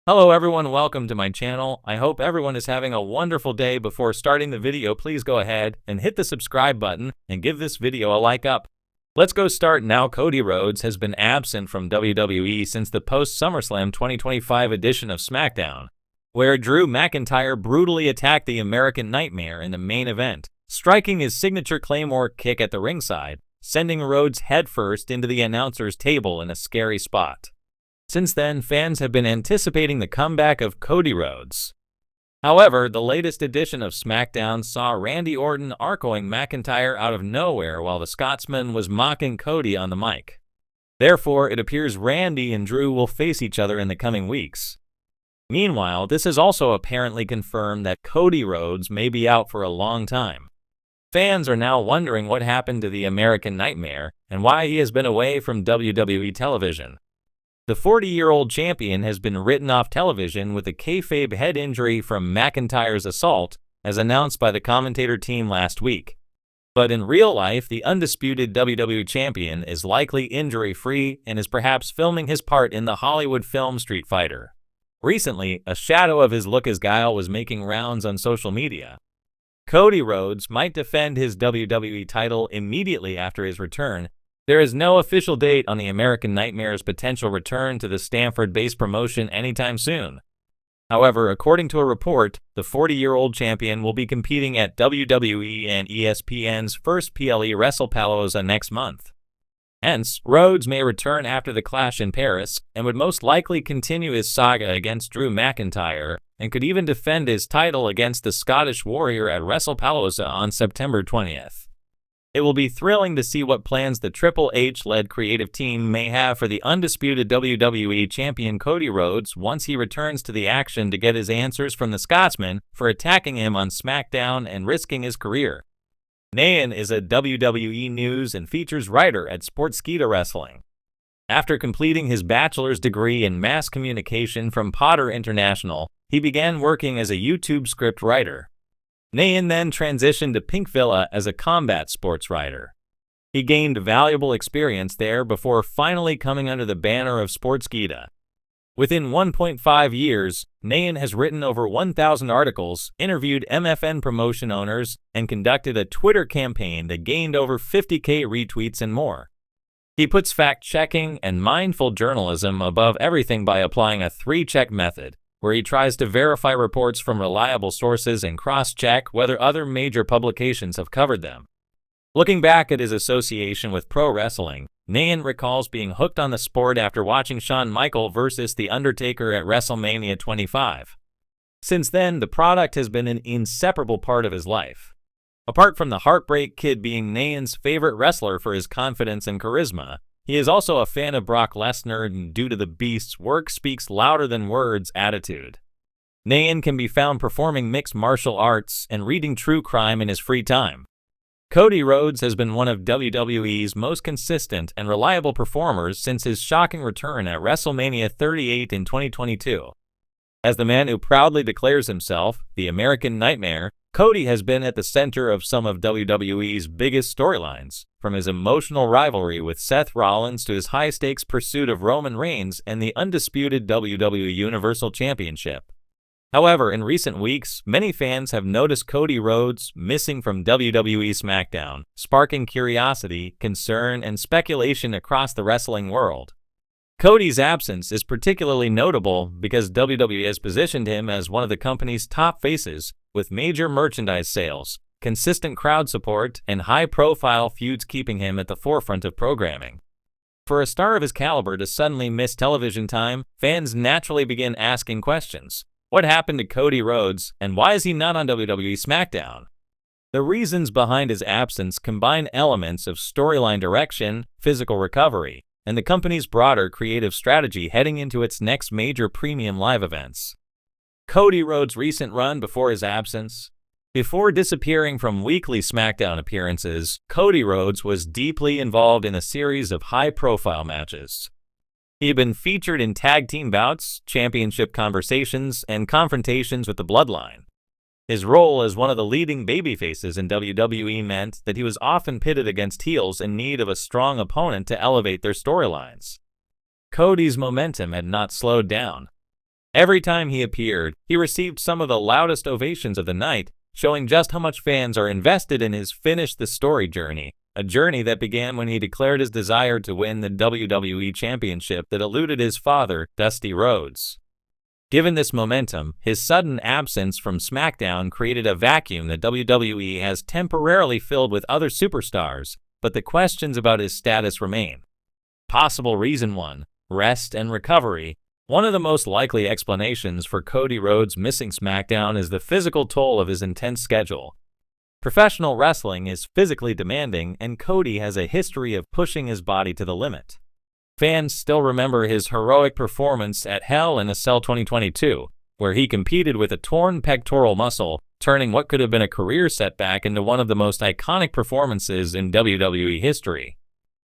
Hello everyone, welcome to my channel. I hope everyone is having a wonderful day. Before starting the video, please go ahead and hit the subscribe button and give this video a like up. Let's go start now. Cody Rhodes has been absent from WWE since the post-SummerSlam 2025 edition of SmackDown, where Drew McIntyre brutally attacked the American Nightmare in the main event, striking his signature Claymore kick at the ringside, sending Rhodes headfirst into the announcer's table in a scary spot. Since then, fans have been anticipating the comeback of Cody Rhodes. However, the latest edition of SmackDown saw Randy Orton arcing McIntyre out of nowhere while the Scotsman was mocking Cody on the mic. Therefore, it appears Randy and Drew will face each other in the coming weeks. Meanwhile, this has also apparently confirmed that Cody Rhodes may be out for a long time. Fans are now wondering what happened to the American Nightmare and why he has been away from WWE television. The 40-year-old champion has been written off television with a kayfabe head injury from McIntyre's assault, as announced by the commentator team last week. But in real life, the undisputed WWE champion is likely injury-free and is perhaps filming his part in the Hollywood film Street Fighter. Recently, a shadow of his look as Guile was making rounds on social media. Cody Rhodes might defend his WWE title immediately after his return. There is no official date on the American Nightmare's potential return to the Stamford-based promotion anytime soon. However, according to a report, the 40-year-old champion will be competing at WWE and ESPN's first PLE WrestlePalooza next month. Hence, Rhodes may return after the Clash in Paris and would most likely continue his saga against Drew McIntyre and could even defend his title against the Scottish Warrior at WrestlePalooza on September 20th. It will be thrilling to see what plans the Triple H-led creative team may have for the undisputed WWE champion Cody Rhodes once he returns to the action to get his answers from the Scotsman for attacking him on SmackDown and risking his career. Nayan is a WWE news and features writer at Sportskeeda Wrestling. After completing his bachelor's degree in mass communication from Potter International, he began working as a YouTube script writer. Nayan then transitioned to Pink Villa as a combat sports writer. He gained valuable experience there before finally coming under the banner of Sportskeeda. Within 1.5 years, Nayan has written over 1,000 articles, interviewed MFN promotion owners, and conducted a Twitter campaign that gained over 50,000 retweets and more. He puts fact-checking and mindful journalism above everything by applying a 3-check method, where he tries to verify reports from reliable sources and cross-check whether other major publications have covered them. Looking back at his association with pro wrestling, Nayan recalls being hooked on the sport after watching Shawn Michaels versus The Undertaker at WrestleMania 25. Since then, the product has been an inseparable part of his life. Apart from the Heartbreak Kid being Nayan's favorite wrestler for his confidence and charisma, he is also a fan of Brock Lesnar and due to the Beast's work speaks louder than words attitude. Nayan can be found performing mixed martial arts and reading true crime in his free time. Cody Rhodes has been one of WWE's most consistent and reliable performers since his shocking return at WrestleMania 38 in 2022. As the man who proudly declares himself the American Nightmare, Cody has been at the center of some of WWE's biggest storylines, from his emotional rivalry with Seth Rollins to his high-stakes pursuit of Roman Reigns and the undisputed WWE Universal Championship. However, in recent weeks, many fans have noticed Cody Rhodes missing from WWE SmackDown, sparking curiosity, concern, and speculation across the wrestling world. Cody's absence is particularly notable because WWE has positioned him as one of the company's top faces, with major merchandise sales, consistent crowd support, and high-profile feuds keeping him at the forefront of programming. For a star of his caliber to suddenly miss television time, fans naturally begin asking questions. What happened to Cody Rhodes, and why is he not on WWE SmackDown? The reasons behind his absence combine elements of storyline direction, physical recovery, and the company's broader creative strategy heading into its next major premium live events. Cody Rhodes' recent run before his absence. Before disappearing from weekly SmackDown appearances, Cody Rhodes was deeply involved in a series of high-profile matches. He had been featured in tag team bouts, championship conversations, and confrontations with the Bloodline. His role as one of the leading babyfaces in WWE meant that he was often pitted against heels in need of a strong opponent to elevate their storylines. Cody's momentum had not slowed down. Every time he appeared, he received some of the loudest ovations of the night, showing just how much fans are invested in his finish the story journey, a journey that began when he declared his desire to win the WWE Championship that eluded his father, Dusty Rhodes. Given this momentum, his sudden absence from SmackDown created a vacuum that WWE has temporarily filled with other superstars, but the questions about his status remain. Possible reason 1. Rest and recovery. One of the most likely explanations for Cody Rhodes missing SmackDown is the physical toll of his intense schedule. Professional wrestling is physically demanding, and Cody has a history of pushing his body to the limit. Fans still remember his heroic performance at Hell in a Cell 2022, where he competed with a torn pectoral muscle, turning what could have been a career setback into one of the most iconic performances in WWE history.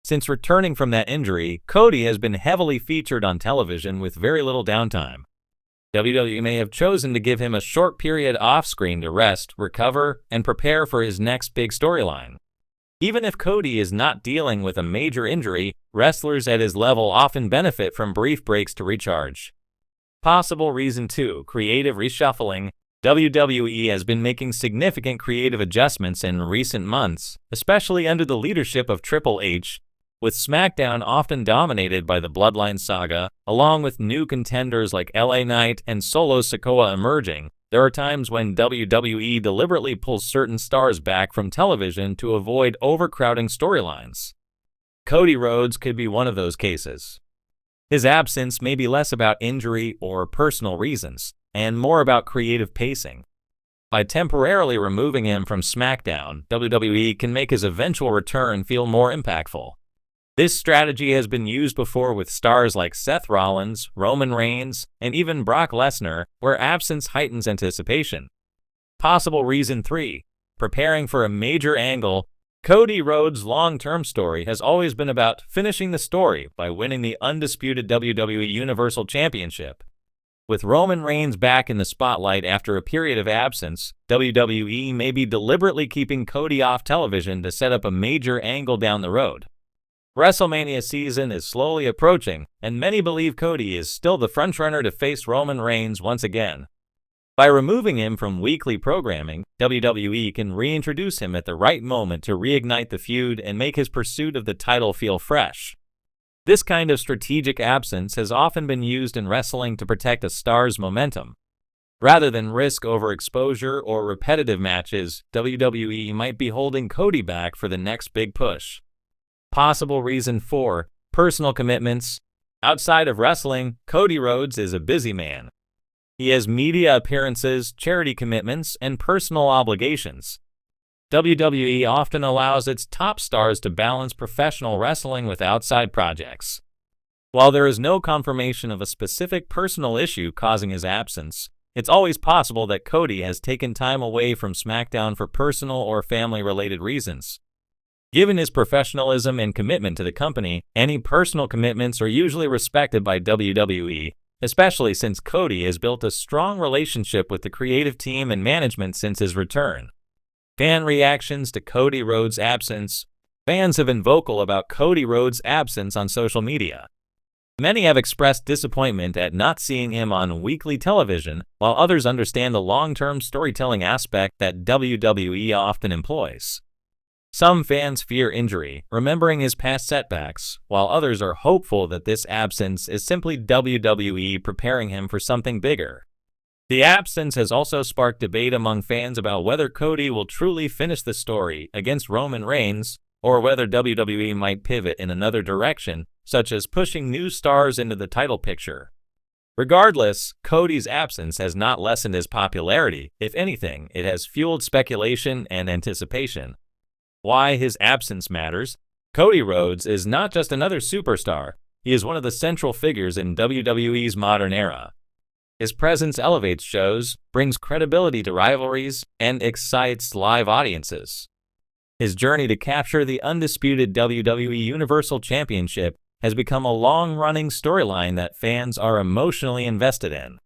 Since returning from that injury, Cody has been heavily featured on television with very little downtime. WWE may have chosen to give him a short period off-screen to rest, recover, and prepare for his next big storyline. Even if Cody is not dealing with a major injury, wrestlers at his level often benefit from brief breaks to recharge. Possible reason 2. Creative reshuffling. WWE has been making significant creative adjustments in recent months, especially under the leadership of Triple H, with SmackDown often dominated by the Bloodline saga, along with new contenders like LA Knight and Solo Sikoa emerging. There are times when WWE deliberately pulls certain stars back from television to avoid overcrowding storylines. Cody Rhodes could be one of those cases. His absence may be less about injury or personal reasons, and more about creative pacing. By temporarily removing him from SmackDown, WWE can make his eventual return feel more impactful. This strategy has been used before with stars like Seth Rollins, Roman Reigns, and even Brock Lesnar, where absence heightens anticipation. Possible reason 3. Preparing for a major angle. Cody Rhodes' long-term story has always been about finishing the story by winning the undisputed WWE Universal Championship. With Roman Reigns back in the spotlight after a period of absence, WWE may be deliberately keeping Cody off television to set up a major angle down the road. WrestleMania season is slowly approaching, and many believe Cody is still the frontrunner to face Roman Reigns once again. By removing him from weekly programming, WWE can reintroduce him at the right moment to reignite the feud and make his pursuit of the title feel fresh. This kind of strategic absence has often been used in wrestling to protect a star's momentum. Rather than risk overexposure or repetitive matches, WWE might be holding Cody back for the next big push. Possible reason 4. Personal commitments. Outside of wrestling, Cody Rhodes is a busy man. He has media appearances, charity commitments, and personal obligations. WWE often allows its top stars to balance professional wrestling with outside projects. While there is no confirmation of a specific personal issue causing his absence, it's always possible that Cody has taken time away from SmackDown for personal or family-related reasons. Given his professionalism and commitment to the company, any personal commitments are usually respected by WWE, especially since Cody has built a strong relationship with the creative team and management since his return. Fan reactions to Cody Rhodes' absence. Fans have been vocal about Cody Rhodes' absence on social media. Many have expressed disappointment at not seeing him on weekly television, while others understand the long-term storytelling aspect that WWE often employs. Some fans fear injury, remembering his past setbacks, while others are hopeful that this absence is simply WWE preparing him for something bigger. The absence has also sparked debate among fans about whether Cody will truly finish the story against Roman Reigns, or whether WWE might pivot in another direction, such as pushing new stars into the title picture. Regardless, Cody's absence has not lessened his popularity. If anything, it has fueled speculation and anticipation. Why his absence matters. Cody Rhodes is not just another superstar, he is one of the central figures in WWE's modern era. His presence elevates shows, brings credibility to rivalries, and excites live audiences. His journey to capture the undisputed WWE Universal Championship has become a long-running storyline that fans are emotionally invested in.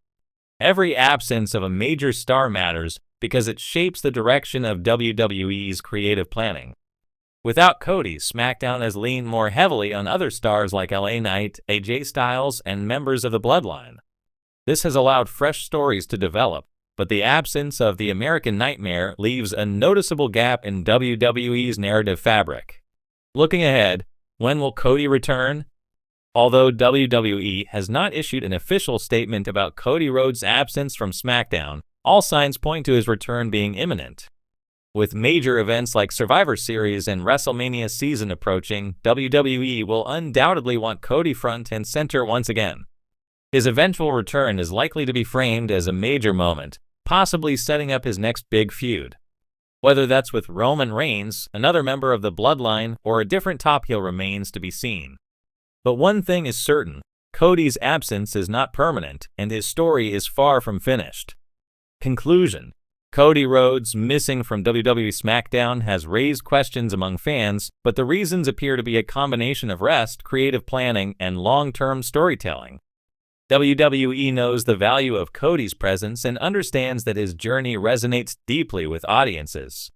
Every absence of a major star matters because it shapes the direction of WWE's creative planning. Without Cody, SmackDown has leaned more heavily on other stars like LA Knight, AJ Styles, and members of the Bloodline. This has allowed fresh stories to develop, but the absence of the American Nightmare leaves a noticeable gap in WWE's narrative fabric. Looking ahead, when will Cody return? Although WWE has not issued an official statement about Cody Rhodes' absence from SmackDown, all signs point to his return being imminent. With major events like Survivor Series and WrestleMania season approaching, WWE will undoubtedly want Cody front and center once again. His eventual return is likely to be framed as a major moment, possibly setting up his next big feud. Whether that's with Roman Reigns, another member of the Bloodline, or a different top heel remains to be seen. But one thing is certain, Cody's absence is not permanent, and his story is far from finished. Conclusion: Cody Rhodes missing from WWE SmackDown has raised questions among fans, but the reasons appear to be a combination of rest, creative planning, and long-term storytelling. WWE knows the value of Cody's presence and understands that his journey resonates deeply with audiences.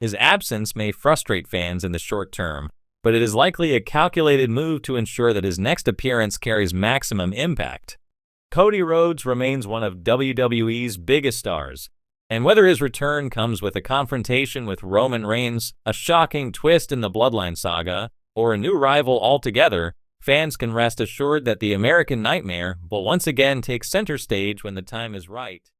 His absence may frustrate fans in the short term, but it is likely a calculated move to ensure that his next appearance carries maximum impact. Cody Rhodes remains one of WWE's biggest stars, and whether his return comes with a confrontation with Roman Reigns, a shocking twist in the Bloodline saga, or a new rival altogether, fans can rest assured that the American Nightmare will once again take center stage when the time is right.